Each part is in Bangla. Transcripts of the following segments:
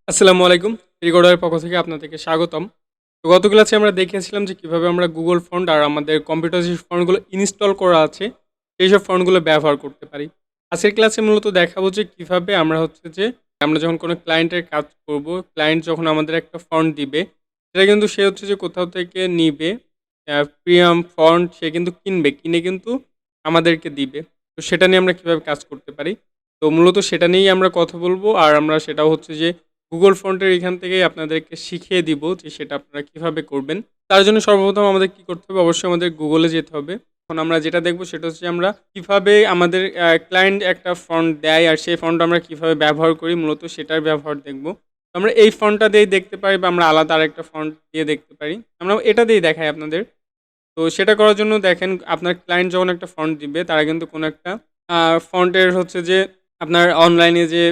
আসসালামু আলাইকুম। ফ্রিকোডারের পক্ষ থেকে আপনাদেরকে স্বাগতম। তো গত ক্লাসে আমরা দেখিয়েছিলাম যে কিভাবে আমরা গুগল ফন্ট আর আমাদের কম্পিউটারে যে ফন্টগুলো ইনস্টল করা আছে, সেইসব ফন্টগুলো ব্যবহার করতে পারি। আজকের ক্লাসে মূলত দেখাবো যে কিভাবে আমরা যখন কোনো ক্লায়েন্টের কাজ করব, ক্লায়েন্ট যখন আমাদের একটা ফন্ট দিবে, সেটা কিন্তু সে হচ্ছে যে কোথাও থেকে নিবে। প্রিমিয়াম ফন্ট সে কিন্তু কিনবে, কিনে কিন্তু আমাদেরকে দিবে। তো সেটা নিয়ে আমরা কিভাবে কাজ করতে পারি? তো মূলত সেটা নিয়েই আমরা কথা বলবো। আর আমরা সেটাও হচ্ছে যে গুগল ফন্টের এখান থেকেই আপনাদেরকে শিখিয়ে দিব যে সেটা আপনারা কিভাবে করবেন। তার জন্য সর্বপ্রথম আমাদের কি করতে হবে? অবশ্যই আমাদের গুগলে যেতে হবে। এখন আমরা যেটা দেখব সেটা হচ্ছে আমরা কিভাবে আমাদের ক্লায়েন্ট একটা ফন্ট দেয় আর সেই ফন্ট আমরা কিভাবে ব্যবহার করি মূলত সেটার ব্যবহার দেখব। তো আমরা এই ফন্টটা দিয়েই দেখতে পারি বা আমরা আলাদা আরেকটা ফন্ট দিয়ে দেখতে পারি। আমরা এটা দিয়েই দেখাই আপনাদের। তো সেটা করার জন্য দেখেন আপনার ক্লায়েন্ট যখন একটা ফন্ট দিবে তারা কিন্তু কোনো একটা ফন্টের হচ্ছে যে আপনার অনলাইনে যে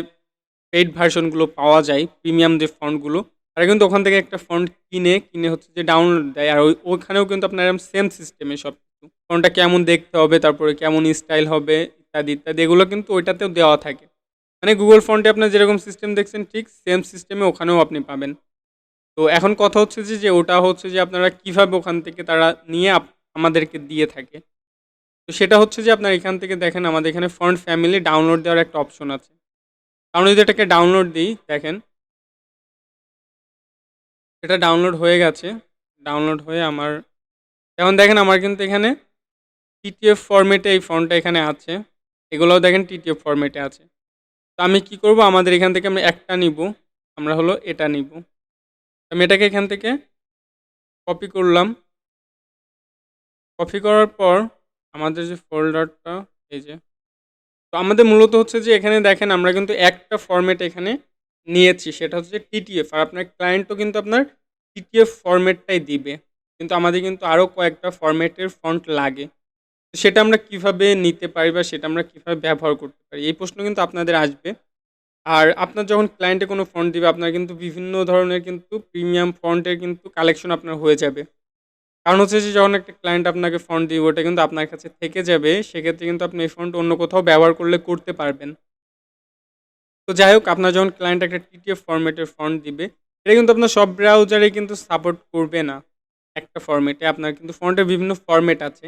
পেইড ভার্সনগুলো পাওয়া যায়, প্রিমিয়াম যে ফন্টগুলো, তারা কিন্তু ওখান থেকে একটা ফন্ট কিনে হচ্ছে যে ডাউনলোড দেয়। আর ওখানেও কিন্তু আপনার এরকম সেম সিস্টেমে সবকিছু। ফন্টটা কেমন দেখতে হবে, তারপরে কেমন স্টাইল হবে ইত্যাদি, ইত্যাদি এগুলো কিন্তু ওইটাতেও দেওয়া থাকে। মানে গুগল ফন্টে আপনার যেরকম সিস্টেম দেখছেন ঠিক সেম সিস্টেমে ওখানেও আপনি পাবেন। তো এখন কথা হচ্ছে যে ওটা হচ্ছে যে আপনারা কিভাবে ওখান থেকে তারা নিয়ে আমাদেরকে দিয়ে থাকে। তো সেটা হচ্ছে যে আপনার এখান থেকে দেখেন আমাদের এখানে ফন্ট ফ্যামিলি ডাউনলোড দেওয়ার একটা অপশন আছে। আমরা যদি এটাকে ডাউনলোড দিই দেখেন এটা ডাউনলোড হয়ে গেছে। ডাউনলোড হয়ে আমার এখন দেখেন আমার কিন্তু এখানে টিটিএফ ফরম্যাটে এই ফন্টটা এখানে আছে। এগুলোও দেখেন টিটিএফ ফরম্যাটে আছে। তো আমি কি করব আমাদের এখান থেকে আমি একটা নিব। আমরা হলো এটা নিব। আমি এটাকে এখান থেকে কপি করলাম। কপি করার পর আমাদের যে ফোল্ডারটা এই যে তো আমাদের মূলত হচ্ছে যে এখানে দেখেন আমরা কিন্তু একটা ফরম্যাট এখানে নিয়েছি সেটা হচ্ছে টিটিএফ আর আপনার ক্লায়েন্টও কিন্তু আপনার টিটিএফ ফরম্যাটটাই দিবে কিন্তু আমাদের কিন্তু আরও কয়েকটা ফরম্যাটের ফন্ট লাগে তো সেটা আমরা কিভাবে নিতে পারি বা সেটা আমরা কিভাবে ব্যবহার করতে পারি এই প্রশ্ন কিন্তু আপনাদের আসবে আর আপনার যখন ক্লায়েন্টে কোনো ফন্ট দিবে আপনার কিন্তু বিভিন্ন ধরনের কিন্তু প্রিমিয়াম ফন্টের কিন্তু কালেকশন আপনার হয়ে যাবে কারণ হচ্ছে যে যখন একটা ক্লায়েন্ট আপনাকে ফন্ট দিবে ওটা কিন্তু আপনার কাছে থেকে যাবে সেক্ষেত্রে কিন্তু আপনি এই ফন্ট অন্য কোথাও ব্যবহার করলে করতে পারবেন তো যাই হোক আপনার যখন ক্লায়েন্ট একটা টিটিএফ ফরম্যাটের ফন্ট দিবে এটা কিন্তু আপনার সব ব্রাউজারে কিন্তু সাপোর্ট করবে না একটা ফরম্যাটে আপনার কিন্তু ফন্টের বিভিন্ন ফরম্যাট আছে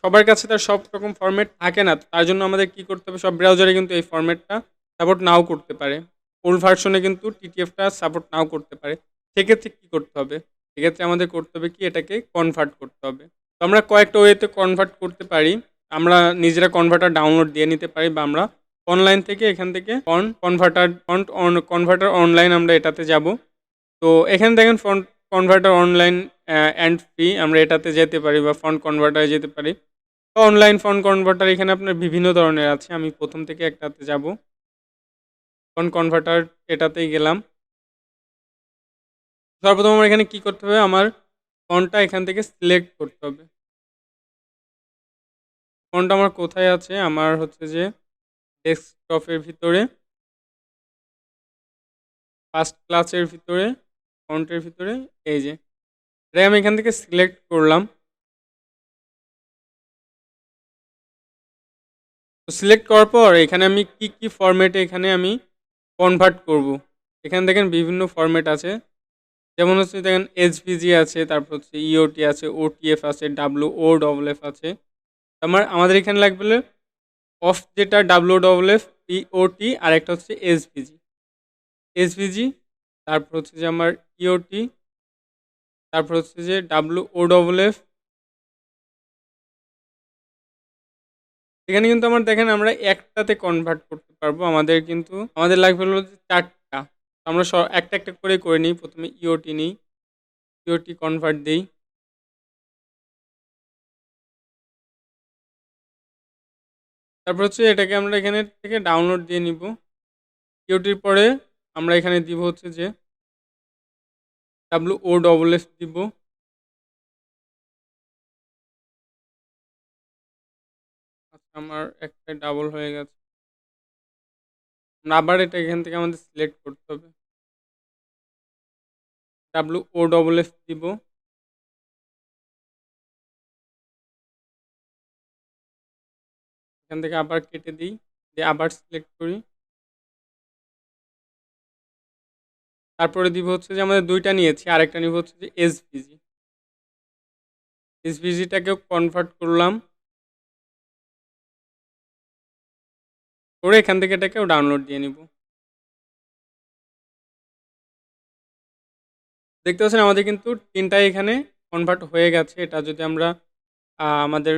সবার কাছে তার সব রকম ফরম্যাট থাকে না তো তার জন্য আমাদের কি করতে হবে সব ব্রাউজারে কিন্তু এই ফরম্যাটটা সাপোর্ট নাও করতে পারে ওল্ড ভার্সনে কিন্তু টিটিএফটা সাপোর্ট নাও করতে পারে সেক্ষেত্রে কি করতে হবে সেক্ষেত্রে আমাদের করতে হবে কি এটাকে কনভার্ট করতে হবে তো আমরা কয়েকটা ওয়েতে কনভার্ট করতে পারি আমরা নিজেরা কনভার্টার ডাউনলোড দিয়ে নিতে পারি বা আমরা অনলাইন থেকে এখান থেকে ফন্ট কনভার্টার অনলাইন আমরা এটাতে যাব তো এখানে দেখেন font converter online and free আমরা এটাতে যেতে পারি বা ফন্ট কনভার্টারে যেতে পারি তো অনলাইন ফন্ট কনভার্টার এখানে আপনার বিভিন্ন ধরনের আছে আমি প্রথম থেকে একটাতে যাব ফন্ট কনভার্টার এটাতেই গেলাম সর্বপ্রথম আমার এখানে কি করতে হবে আমার ফন্টটা এখান থেকে সিলেক্ট করতে হবে ফন্টটা আমার কোথায় আছে আমার হচ্ছে যে ডেস্কটপের ভিতরে ফার্স্ট ক্লাসের ভিতরে ফন্টের ভিতরে এই যে এটাই আমি এখান থেকে সিলেক্ট করলাম তো সিলেক্ট করার পর এখানে আমি কি কি ফরম্যাটে এখানে আমি কনভার্ট করব এখানে দেখেন বিভিন্ন ফরম্যাট আছে যেমন হচ্ছে দেখেন এইচভিজি আছে তারপর হচ্ছে ইওটি আছে ওটিএফ আছে WOFF আছে আমাদের এখানে লাগবে অফ যেটা WOFF ইওটি আর একটা হচ্ছে এসভিজি তারপর হচ্ছে যে আমার ইওটি তারপর হচ্ছে যে WOFF এখানে কিন্তু আমার দেখেন আমরা একটাতে কনভার্ট করতে পারবো আমাদের লাগবে হলো যে চারটা আমরা একটা একটা করে নিই প্রথমে ইওটি নিই ইওটি কনভার্ট দিই তারপর হচ্ছে এটাকে আমরা এখানে থেকে ডাউনলোড দিয়ে নিব ইওটির পরে আমরা এখানে দিব হচ্ছে যে WOFF দিব আচ্ছা আমার একটা ডাবল হয়ে গেছে আবার এটা এখান থেকে আমাদের সিলেক্ট করতে হবে WOFF দিব এখান থেকে আবার কেটে দিই দিয়ে আবার সিলেক্ট করি তারপরে দিব হচ্ছে যে আমাদের ২ টা নিয়েছি, আরেকটা নিব হচ্ছে যে এসভিজি। এসভিজিটাকেও কনভার্ট করলাম। করে এখান থেকে এটাকেও ডাউনলোড দিয়ে নিব। দেখতে পাচ্ছেন আমাদের কিন্তু ৩ টাই এখানে কনভার্ট হয়ে গেছে। এটা যদি আমরা আমাদের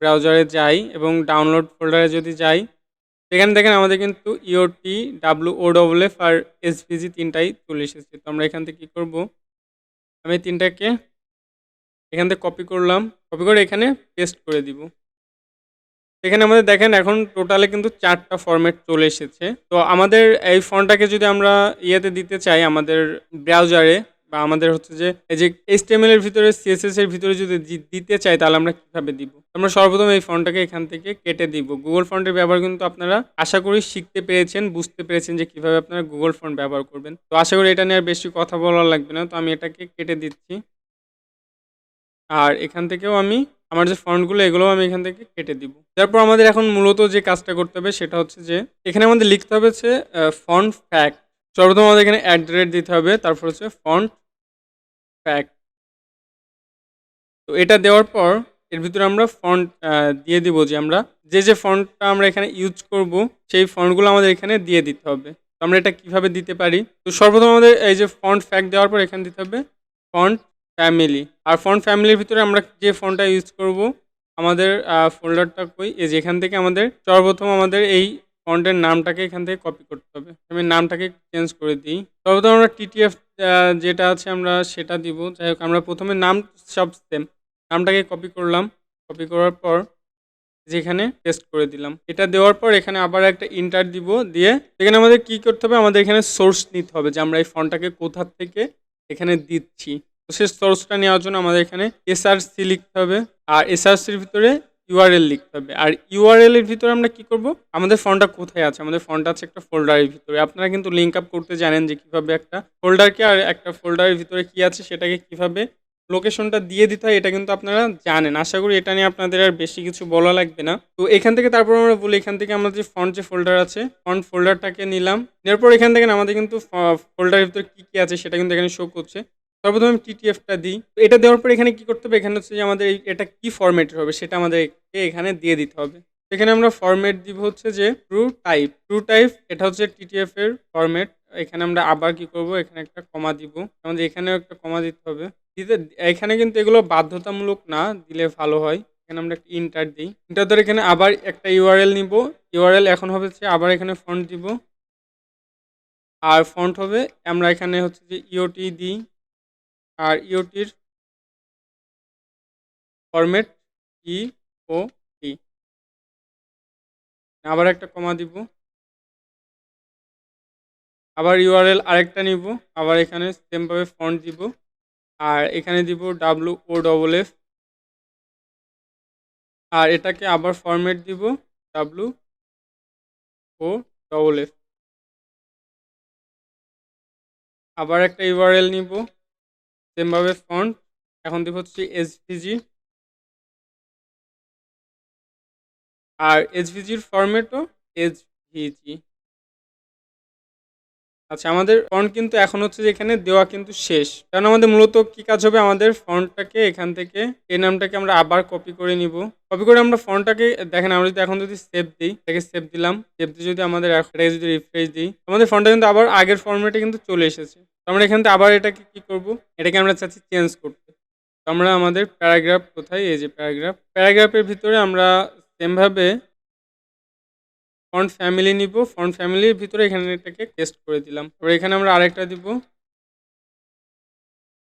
ব্রাউজারে যাই এবং ডাউনলোড ফোল্ডারে যদি যাই, এখানে দেখেন আমাদের কিন্তু ইওটি, WOFF আর এসভিজি ৩ টাই চলে এসেছে। তো আমরা এখান থেকে কি করব? আমি ৩ টাকে এখান থেকে কপি করলাম। কপি করে এখানে পেস্ট করে দিব। এখানে আমাদের দেখেন এখন টোটালে কিন্তু ৪ টা ফরম্যাট চলে এসেছে। তো আমাদের এই ফন্টটাকে যদি আমরা ইয়েতে দিতে চাই আমাদের ব্রাউজারে, বা আমাদের হচ্ছে যে এই যে HTML এর ভিতরে CSS এর ভিতরে যদি দিতে চাই, তাহলে আমরা কিভাবে দিব? আমরা সর্বপ্রথম এই ফন্টটাকে এখান থেকে কেটে দিব। গুগল ফন্টের ব্যবহার কিন্তু আপনারা আশা করি শিখতে পেরেছেন, বুঝতে পেরেছেন যে কিভাবে আপনারা গুগল ফন্ট ব্যবহার করবেন। তো আশা করি এটা নিয়ে আর বেশি কথা বলা লাগবে না। তো আমি এটাকে কেটে দিচ্ছি। আর এখান থেকেও আমি আমার যে ফন্টগুলো এগুলোও আমি এখান থেকে কেটে দিব। তারপর আমাদের এখন মূলত যে কাজটা করতে হবে সেটা হচ্ছে যে এখানে আমাদের লিখতে হবে হচ্ছে ফন্ট ফ্যাক্ট। সর্বপ্রথম আমাদের এখানে দিতে হবে, তারপর হচ্ছে ফন্ট ফ্যাক্ট। তো এটা দেওয়ার পর এর ভিতরে আমরা ফন্ট দিয়ে দিব, যে আমরা যে ফন্টটা আমরা এখানে ইউজ করব সেই ফন্টগুলো আমাদের এখানে দিয়ে দিতে হবে। তো আমরা এটা কিভাবে দিতে পারি? তো সর্বপ্রথম আমাদের এই যে ফন্ট ফ্যাক্ট দেওয়ার পর এখানে দিতে হবে ফন্ট ফ্যামিলি। আর ফন্ট ফ্যামিলির ভিতরে আমরা যে ফন্টটা ইউজ করব, আমাদের ফোল্ডারটা কই, এই যে এখান থেকে আমাদের সর্বপ্রথম আমাদের এই ফন্টের নামটাকে এখান থেকে কপি করতে হবে। আমি নামটাকে চেঞ্জ করে দিই। সর্বপ্রথম আমরা TTF যেটা আছে আমরা সেটা দিব। যাই হোক, আমরা প্রথমে নাম সব সেম, নামটাকে কপি করলাম। কপি করার পর যেখানে পেস্ট করে দিলাম। এটা দেওয়ার পর এখানে আবার একটা ইন্টার দিব, দিয়ে এখানে আমাদের কি করতে হবে, আমাদের এখানে সোর্স নিতে হবে যে আমরা এই ফন্টটাকে কোথা থেকে এখানে দিচ্ছি। তো সেই সোর্সটা নেওয়ার জন্য আমাদের এখানে SRC লিখতে হবে, আর SRCর ভিতরে URL লিখতে হবে। আর URL এর ভিতরে আমরা কি করব, আমাদের ফন্টটা কোথায় আছে, আমাদের ফন্টটা আছে একটা ফোল্ডারের ভিতরে। আপনারা কিন্তু লিঙ্ক আপ করতে জানেন যে কিভাবে একটা ফোল্ডারকে আর একটা ফোল্ডারের ভিতরে কি আছে সেটাকে কিভাবে লোকেশনটা দিয়ে দিতে হয়, এটা কিন্তু আপনারা জানেন। আশা করি এটা নিয়ে আপনাদের আর বেশি কিছু বলা লাগবে না। তো এখান থেকে তারপর আমরা বলি, এখান থেকে আমাদের যে ফন্ট যে ফোল্ডার আছে, ফন্ট ফোল্ডারটাকে নিলাম। নেওয়ার পর এখান থেকে আমাদের কিন্তু ফোল্ডারের ভিতরে কি আছে সেটা কিন্তু এখানে শো করছে। সর্বপ্রথম আমি TTFটা দিই। তো এটা দেওয়ার পর এখানে কি করতে হবে, এখানে হচ্ছে যে আমাদের এটা কি ফরম্যাটের হবে সেটা আমাদেরকে এখানে দিয়ে দিতে হবে। এখানে আমরা ফরম্যাট দিব হচ্ছে যে ট্রু টাইপ। এটা হচ্ছে TTF এর ফরম্যাট। এখানে আমরা আবার কি করব, এখানে একটা কমা দিব। আমাদের এখানেও একটা কমা দিতে হবে। দিতে এখানে কিন্তু এগুলো বাধ্যতামূলক না, দিলে ভালো হয়। এখানে আমরা একটা ইন্টার দিই। ইন্টার ধরে এখানে আবার একটা URL নিব। URL এখন হবে হচ্ছে আবার এখানে ফন্ট দিব। আর ফন্ট হবে আমরা এখানে হচ্ছে যে ইওটি দিই। আর ইওটির ফরম্যাট EOT। আবার একটা কমা দিব। আবার URL আরেকটা নিব। আবার এখানে সেমভাবে ফন্ট দিব। আর এখানে দিব WOFF। আর এটাকে আবার ফরম্যাট দিব WOFF। আবার একটা URL নিব, সেমভাবে ফন্ট। এখন দিব হচ্ছে SVG। আর SVGর ফরম্যাটও SVG। আচ্ছা, আমাদের ফন্ট কিন্তু এখন হচ্ছে যে এখানে দেওয়া কিন্তু শেষ। কারণ আমাদের মূলত কি কাজ হবে, আমাদের ফন্টটাকে এখান থেকে এই নামটাকে আমরা আবার কপি করে নিব। কপি করে আমরা ফন্টটাকে দেখেন, আমরা যদি এখন যদি সেভ দিই, এটাকে সেভ দিলাম। সেভ দিয়ে যদি আমাদের এটাকে যদি রিফ্রেশ দিই, আমাদের ফন্টটা কিন্তু আবার আগের ফরম্যাটে কিন্তু চলে এসেছে। তো আমরা এখান থেকে আবার এটাকে কি করব, এটাকে আমরা চাচ্ছি চেঞ্জ করতে। তো আমরা আমাদের প্যারাগ্রাফ কোথায়, এই যে প্যারাগ্রাফের ভিতরে আমরা সেমভাবে ফন্ট ফ্যামিলি নিব। ফন্ট ফ্যামিলির ভিতরে এখানে এটাকে পেস্ট করে দিলাম। এবার এখানে আমরা আরেকটা দিব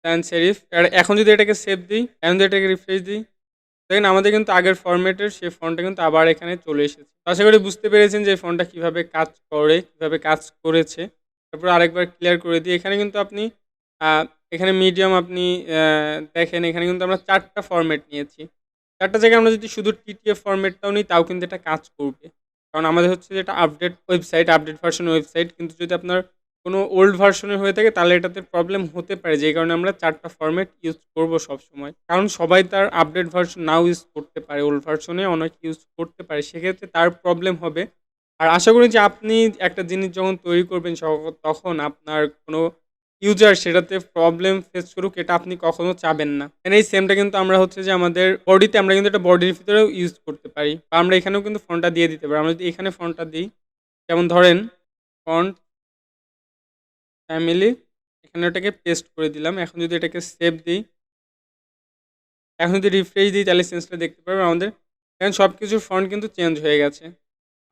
স্যান্স সেরিফ। আর এখন যদি এটাকে সেভ দিই, এখন যদি এটাকে রিফ্রেশ দিই, দেখেন আমাদের কিন্তু আগের ফরম্যাটের সেই ফন্টটা কিন্তু আবার এখানে চলে এসেছে। আশা করি বুঝতে পেরেছেন যে এই ফন্টটা কীভাবে কাজ করে, কীভাবে কাজ করেছে। তারপর আরেকবার ক্লিয়ার করে দিই। এখানে কিন্তু আপনি এখানে মিডিয়াম আপনি দেখেন, এখানে কিন্তু আমরা 4টা ফরম্যাট নিয়েছি। 4টা জায়গায় আমরা যদি শুধু TTF ফরম্যাটটাও নিই, তাও কিন্তু এটা কাজ করবে। কারণ আমাদের হচ্ছে যে এটা update website, update version website. কিন্তু যদি আপনার কোনো ওল্ড ভার্সনের হয়ে থাকে, তাহলে এটাতে প্রবলেম হতে পারে। যেই কারণে আমরা 4টা ফরম্যাট ইউজ করব সবসময়। কারণ সবাই তার আপডেট ভার্সন নাও ইউজ করতে পারে, ওল্ড ভার্সনে অনেক ইউজ করতে পারে। সেক্ষেত্রে তার প্রবলেম হবে। আর আশা করি যে আপনি একটা জিনিস যখন তৈরি করবেন তখন আপনার কোনো ইউজার সেটাতে প্রবলেম ফেস করুক এটা আপনি কখনো চাবেন না। এই সেমটা কিন্তু আমরা হচ্ছে যে আমাদের বডিতে আমরা কিন্তু এটা বডির ভিতরেও ইউজ করতে পারি বা আমরা এখানেও কিন্তু ফন্টটা দিয়ে দিতে পারি। আমরা যদি এখানে ফন্টটা দিই, যেমন ধরেন ফন্ট ফ্যামিলি, এখানে ওটাকে পেস্ট করে দিলাম। এখন যদি এটাকে সেভ দিই, এখন যদি রিফ্রেশ দিই তাহলে চেঞ্জটা দেখতে পারবেন আমাদের এখন সব কিছুর ফন্ট কিন্তু চেঞ্জ হয়ে গেছে।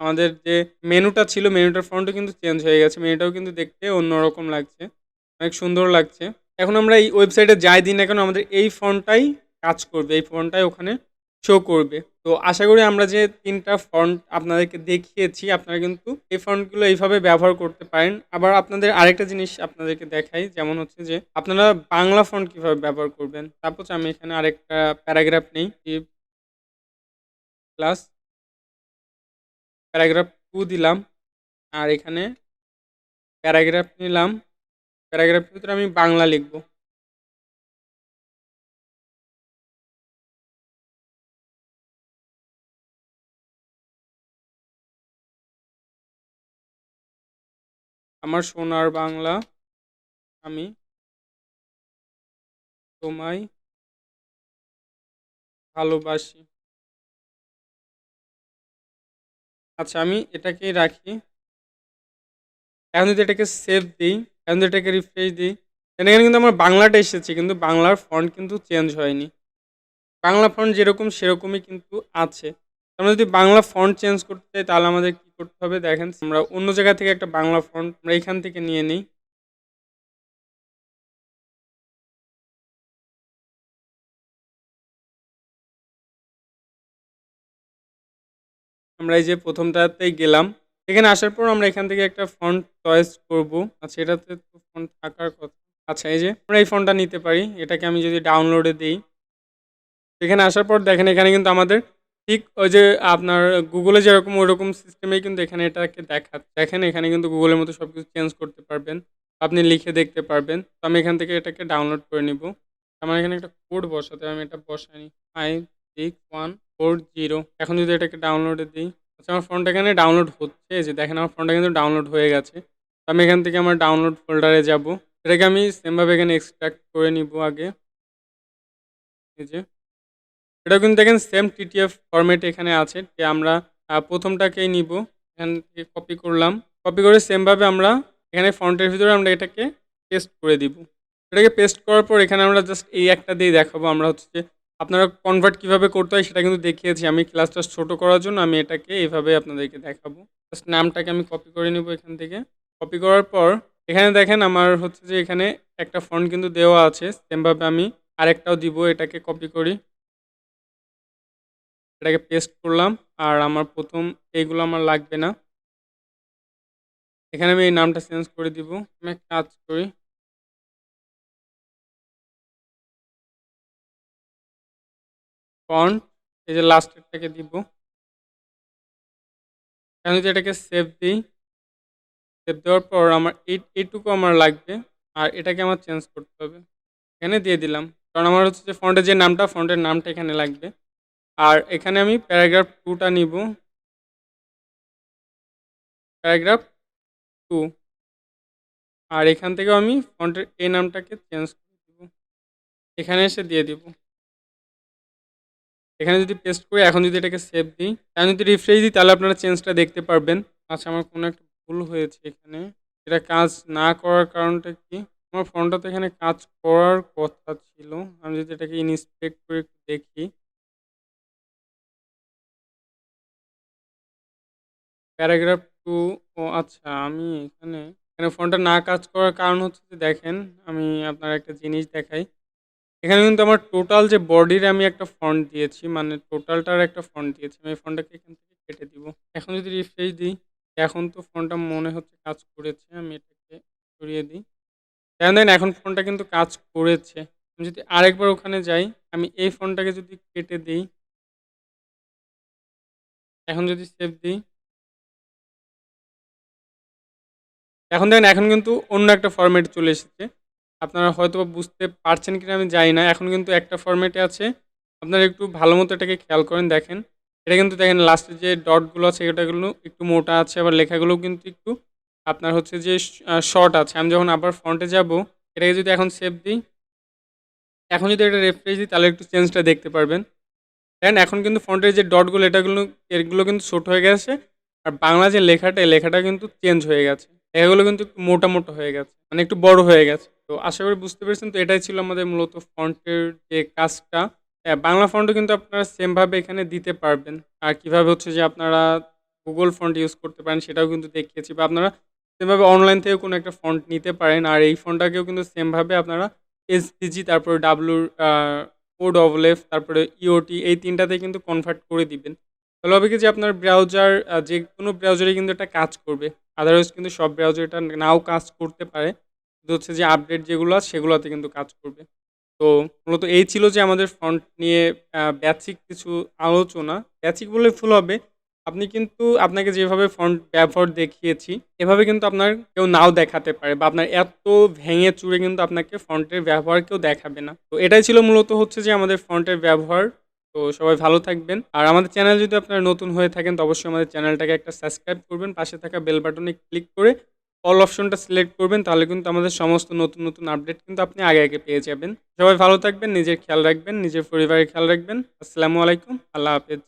আমাদের যে মেনুটা ছিল মেনুটার ফন্টও কিন্তু চেঞ্জ হয়ে গেছে, মেনুটাও কিন্তু দেখতে অন্যরকম লাগছে, অনেক সুন্দর লাগছে। এখন আমরা এই ওয়েবসাইটে যাই দিই না কেন আমাদের এই ফন্টটাই কাজ করবে, এই ফন্টটাই ওখানে শো করবে। তো আশা করি আমরা যে ৩টা ফন্ট আপনাদেরকে দেখিয়েছি আপনারা কিন্তু এই ফন্টগুলো এইভাবে ব্যবহার করতে পারেন। আবার আপনাদের আরেকটা জিনিস আপনাদেরকে দেখাই, যেমন হচ্ছে যে আপনারা বাংলা ফন্ট কিভাবে ব্যবহার করবেন। সাপোজ আমি এখানে আরেকটা প্যারাগ্রাফ নেই, প্লাস প্যারাগ্রাফ 2 দিলাম, আর এখানে প্যারাগ্রাফ নিলাম, প্যারাগ্রাফের ভিতরে আমি বাংলা লিখব। আমার সোনার বাংলা, আমি তোমায় ভালোবাসি। আচ্ছা, আমি এটাকেই রাখি। এখন যদি এটাকে সেভ দিই, এখন যদি এটাকে রিফ্রেশ দিই, এখানে কিন্তু আমার বাংলাটা এসেছে কিন্তু বাংলার ফন্ট কিন্তু চেঞ্জ হয়নি। বাংলা ফন্ট যেরকম সেরকমই কিন্তু আছে। আমরা যদি বাংলা ফন্ট চেঞ্জ করতে চাই তাহলে আমাদের কি করতে হবে দেখেন, আমরা অন্য জায়গা থেকে একটা বাংলা ফন্ট আমরা এখান থেকে নিয়ে নিই। আমরা এই যে প্রথমটাতেই গেলাম, এখানে আসার পর আমরা এখান থেকে একটা ফন্ট চয়েস করব। আচ্ছা, এটাতে তো ফন্ট থাকার কথা। আচ্ছা, এই যে আমরা এই ফন্টটা নিতে পারি, এটাকে আমি যদি ডাউনলোডে দিই, এখানে আসার পর দেখেন এখানে কিন্তু আমাদের ঠিক ওই যে আপনার গুগলে যেরকম ওইরকম সিস্টেমেই কিন্তু এখানে এটাকে দেখেন এখানে কিন্তু গুগলের মতো সব কিছু চেঞ্জ করতে পারবেন, আপনি লিখে দেখতে পারবেন। তো আমি এখান থেকে এটাকে ডাউনলোড করে নিব। আমার এখানে একটা কোড বসাতে হবে, আমি এটা বসাই নিই 56140। এখন যদি এটাকে ডাউনলোডে দিই, আচ্ছা আমার ফোনটা এখানে ডাউনলোড হচ্ছে, এই যে দেখেন আমার ফোনটা কিন্তু ডাউনলোড হয়ে গেছে। তো আমি এখান থেকে আমার ডাউনলোড ফোল্ডারে যাব, এটাকে আমি সেমভাবে এখানে এক্সট্রাক্ট করে নিব আগে। এই যে এটাও কিন্তু দেখেন সেম টিটিএফ ফরম্যাট এখানে আছে, যে আমরা প্রথমটাকেই নিব, এখান থেকে কপি করলাম, কপি করে সেমভাবে আমরা এখানে ফন্টের ভিতরে আমরা এটাকে পেস্ট করে দিব। এটাকে পেস্ট করার পর এখানে আমরা জাস্ট এই একটা দিয়ে দেখাবো, আমরা হচ্ছে যে আপনারা কনভার্ট কীভাবে করতে হয় সেটা কিন্তু দেখিয়েছি। আমি ক্লাসটা ছোটো করার জন্য আমি এটাকে এইভাবে আপনাদেরকে দেখাবো। জাস্ট নামটাকে আমি কপি করে নিব এখান থেকে। কপি করার পর এখানে দেখেন আমার হচ্ছে যে এখানে একটা ফন্ট কিন্তু দেওয়া আছে, সেমভাবে আমি আরেকটাও দিব, এটাকে কপি করি, এটাকে পেস্ট করলাম। আর আমার প্রথম এইগুলো আমার লাগবে না, এখানে আমি এই নামটা চেঞ্জ করে দিব। আমি এক কাজ করি, ফন্ট এই যে লাস্টেরটাকে দিব। এখন যদি এটাকে সেভ দিই, সেভ দেওয়ার পর আমার এইটুকু আমার লাগবে, আর এটাকে আমার চেঞ্জ করতে হবে, এখানে দিয়ে দিলাম। কারণ আমার হচ্ছে যে ফন্টের যে নামটা, ফন্টের নামটা এখানে লাগবে। আর এখানে আমি প্যারাগ্রাফ 2টা নিব, প্যারাগ্রাফ 2। আর এখান থেকেও আমি ফন্টের এই নামটাকে চেঞ্জ করে দিব, এখানে এসে দিয়ে দিব। এখানে যদি পেস্ট করি, এখন যদি এটাকে সেভ দিই, এখন যদি রিফ্রেশ দিই তাহলে আপনারা চেঞ্জটা দেখতে পারবেন। আচ্ছা, আমার কোনো একটা ভুল হয়েছে এখানে, এটা কাজ না করার কারণটা কি? আমার ফোনটা তো এখানে কাজ করার কথা ছিল। আমি যদি এটাকে ইন্সপেক্ট করে একটু দেখি, প্যারাগ্রাফ 2। ও আচ্ছা, আমি এখানে এখানে ফোনটা না কাজ করার কারণ হচ্ছে যে দেখেন, আমি আপনার একটা জিনিস দেখাই। এখানে কিন্তু আমার টোটাল যে বডির আমি একটা ফন্ট দিয়েছি, মানে টোটালটার একটা ফন্ট দিয়েছি, আমি এই ফন্টটাকে এখান থেকে কেটে দিব। এখন যদি রিফ্রেশ দিই, এখন তো ফোনটা মনে হচ্ছে কাজ করেছে, আমি এটাকে সরিয়ে দিই। দেখেন দেখেন এখন ফোনটা কিন্তু কাজ করেছে। আমি যদি আরেকবার ওখানে যাই, আমি এই ফোনটাকে যদি কেটে দিই, এখন যদি সেভ দিই, এখন দেখেন এখন কিন্তু অন্য একটা ফরম্যাটে চলে এসেছে। আপনারা হয়তো বা বুঝতে পারছেন কিনা আমি জানি না, এখন কিন্তু একটা ফরম্যাটে আছে। আপনারা একটু ভালো মতো এটাকে খেয়াল করেন, দেখেন এটা কিন্তু দেখেন লাস্টের যে ডটগুলো আছে এটাগুলো একটু মোটা আছে, আবার লেখাগুলো কিন্তু একটু আপনার হচ্ছে যে শর্ট আছে। আমি যখন আবার ফন্টে যাব, এটাকে যদি এখন সেভ দিই, এখন যদি এটা রিফ্রেশ দিই তাহলে একটু চেঞ্জটা দেখতে পারবেন। দেখেন এখন কিন্তু ফন্টের যে ডটগুলো এগুলো কিন্তু ছোট হয়ে গেছে, আর বাংলা যে লেখাটা এই লেখাটা কিন্তু চেঞ্জ হয়ে গেছে। লেখাগুলো কিন্তু একটু মোটা মোটা হয়ে গেছে, মানে একটু বড় হয়ে গেছে। তো আশা করি বুঝতে পেরেছেন। তো এটাই ছিল আমাদের মূলত ফন্টের যে কাজটা। হ্যাঁ, বাংলা ফন্টও কিন্তু আপনারা সেমভাবে এখানে দিতে পারবেন। আর কিভাবে হচ্ছে যে আপনারা গুগল ফন্ট ইউজ করতে পারেন সেটাও কিন্তু দেখিয়েছি, বা আপনারা সেমভাবে অনলাইন থেকে কোনো একটা ফন্ট নিতে পারেন। আর এই ফন্টটাকেও কিন্তু সেমভাবে আপনারা এসভিজি, তারপরে ডাব্লুর ও ডবল এফ, তারপরে ইওটি, এই তিনটাতে কিন্তু কনভার্ট করে দিবেন। তাহলে হবে কি যে আপনার ব্রাউজার যে কোনো ব্রাউজারে কিন্তু এটা কাজ করবে। আদারওয়াইজ কিন্তু সব ব্রাউজার এটা নাও কাজ করতে পারে, কিন্তু হচ্ছে যে আপডেট যেগুলো আছে সেগুলোতে কিন্তু কাজ করবে। তো মূলত এই ছিল যে আমাদের ফন্ট নিয়ে বেসিক কিছু আলোচনা। বেসিক বললে ভুল হবে। আপনি কিন্তু আপনাকে যেভাবে ফন্ট ব্যবহার দেখিয়েছি, এভাবে কিন্তু আপনার কেউ নাও দেখাতে পারে, বা আপনার এত ভেঙে চুরে কিন্তু আপনাকে ফন্টের ব্যবহার কেউ দেখাবে না। তো এটাই ছিল মূলত হচ্ছে যে আমাদের ফন্টের ব্যবহার। তো সবাই ভালো থাকবেন। আর আমাদের চ্যানেল যদি আপনারা নতুন হয়ে থাকেন তো অবশ্যই আমাদের চ্যানেলটাকে একটা সাবস্ক্রাইব করবেন। পাশে থাকা বেল বাটনে ক্লিক করে অল অপশনটা সিলেক্ট করবেন। তাহলে কিন্তু আমাদের সমস্ত নতুন নতুন আপডেট কিন্তু আপনি আগে আগে পেয়ে যাবেন। সবাই ভালো থাকবেন, নিজের খেয়াল রাখবেন, নিজের পরিবারের খেয়াল রাখবেন। আসসালামু আলাইকুম, আল্লাহ হাফেজ।